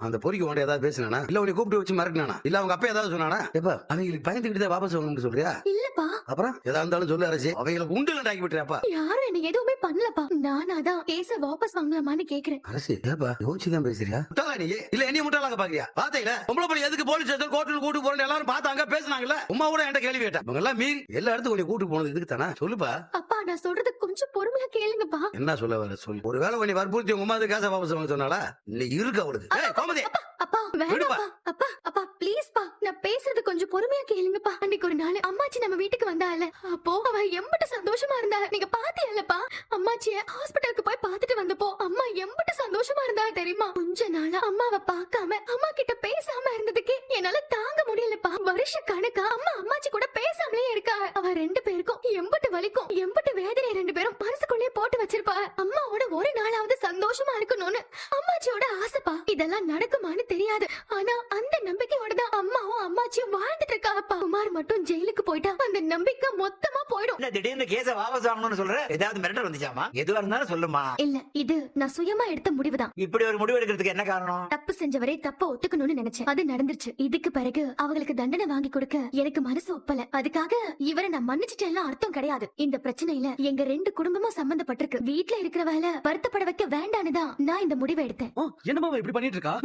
அந்த பொறிக்கு உன்ட்ட ஏதாவது பேசினானா இல்ல உன்னை கூப்பிட்டு வச்சு மறக்கணானா இல்ல அவங்க அப்பா ஏதாவது சொன்னானா எப்ப அவங்களுக்கு பயந்துகிட்டு தான் வாபஸ் வாங்கணும்னு சொல்றியா இல்லப்பா. அப்புறம் எதா இருந்தாலும் சொல்லு அரசி அவங்களுக்கு உண்டுல டாக்கி விட்டுறாப்பா யாரும் என்ன எதுவுமே பண்ணலப்பா. நான் அதான் கேஸ வாபஸ் வாங்கலாமான்னு கேக்குறேன். அரசி ஏப்பா யோசிச்சுதான் பேசுறியா முட்டாளா நீ இல்ல என்ன முட்டாளாக பாக்குறியா பாத்தீங்களா பொம்பளை பள்ளி எதுக்கு போலீஸ் ஸ்டேஷன் கோர்ட்டுக்கு கூட்டு போறேன்னு எல்லாரும் பார்த்தாங்க பேசுனாங்கல்ல உமா கூட என்கிட்ட கேள்வி கேட்டா இவங்க எல்லாம் மீறி எல்லா இடத்துக்கும் கொஞ்சம் கூட்டு போனது இதுக்கு தானே சொல்லுப்பா. அப்பா நான் சொல்றது கொஞ்சம் பொறுமையா கேளுங்கப்பா. என்ன சொல்ல வர சொல்லு ஒருவேளை உன்னை வற்புறுத்தி உங்க அம்மா காசை வாபஸ் வாங்க சொன்னாலா இல்ல இருக்கு அவளுக்கு கோமதி அப்பா வேணாப்பா. அப்பா அப்பா ப்ளீஸ் பா, நான் பேசுறது கொஞ்சம் பொறுமையா கேளுங்கப்பா. அன்னைக்கு ஒரு நாள் அம்மாச்சி நம்ம வீட்டுக்கு வந்தால, அப்போ அவ எம்பட்டு சந்தோஷமா இருந்தா. நீங்க பாத்தீங்கல்லப்பா, அம்மாச்சிய ஹாஸ்பிடலுக்கு போய் பாத்துட்டு வந்தப்போ அம்மா எம்பட்டு சந்தோஷமா இருந்தா தெரியுமா? கொஞ்ச நாளா அம்மாவை பார்க்காம அம்மா கிட்ட பேசாம இருந்ததுக்கே என்னால தாங்க முடியலப்பா. வருஷ கணக்கா அம்மா அம்மாச்சி கூட பேசாமலே இருக்கா. அவ ரெண்டு பேருக்கும் எம்பட்டு வலிக்கும் எம்பட்டு வேதனை ரெண்டு பேரும் மனசுக்குள்ளே போட்டு வச்சிருப்பா. அம்மாவோட ஒரு நாளாவது சந்தோஷமா இருக்கணும்னு அம்மாச்சியோட ஆசைப்பா. இதெல்லாம் நடக்குமான்னு தெரியாது, ஆனா அந்த நம்பிக்கையோட தான் அம்மாவும் அம்மாச்சியும் வாழ்ந்துட்டு இருக்காப்பா. குமார் மட்டும் ஜெயிலுக்கு போயிட்டா அந்த நம்பிக்கை மொத்தமா போயிடும். திடீர்னு கேஸ வாபஸ் வாங்கணும்னு சொல்ற, ஏதாவது மிரட்டல் வந்துச்சாமா? எதுவா இருந்தாலும் சொல்லுமா. இல்ல, இது நான் சுயமா எடுத்த முடிவுதான். இப்படி ஒரு முடிவு எடுக்கிறதுக்கு என்ன காரணம்? தப்பு செஞ்சவரே தப்ப ஒத்துக்கணும்னு நினைச்சேன், அது நடந்துருச்சு. இதுக்கு பிறகு அவங்களுக்கு தண்டனை வாங்கி கொடுக்க எனக்கு மனசு ஒப்பல. அதுக்காக இவரை நான் மன்னிச்சிட்டேன் அர்த்தம் கிடையாது. இந்த பிரச்சனையில எங்க ரெண்டு குடும்பமும் சம்பந்தப்பட்டிருக்கு. வீட்டுல இருக்கிற வேலை வருத்தப்பட வைக்க வேண்டான்னு தான் நான் இந்த முடிவை எடுத்தேன். என்னமா இப்படி பண்ணிட்டு இருக்கா?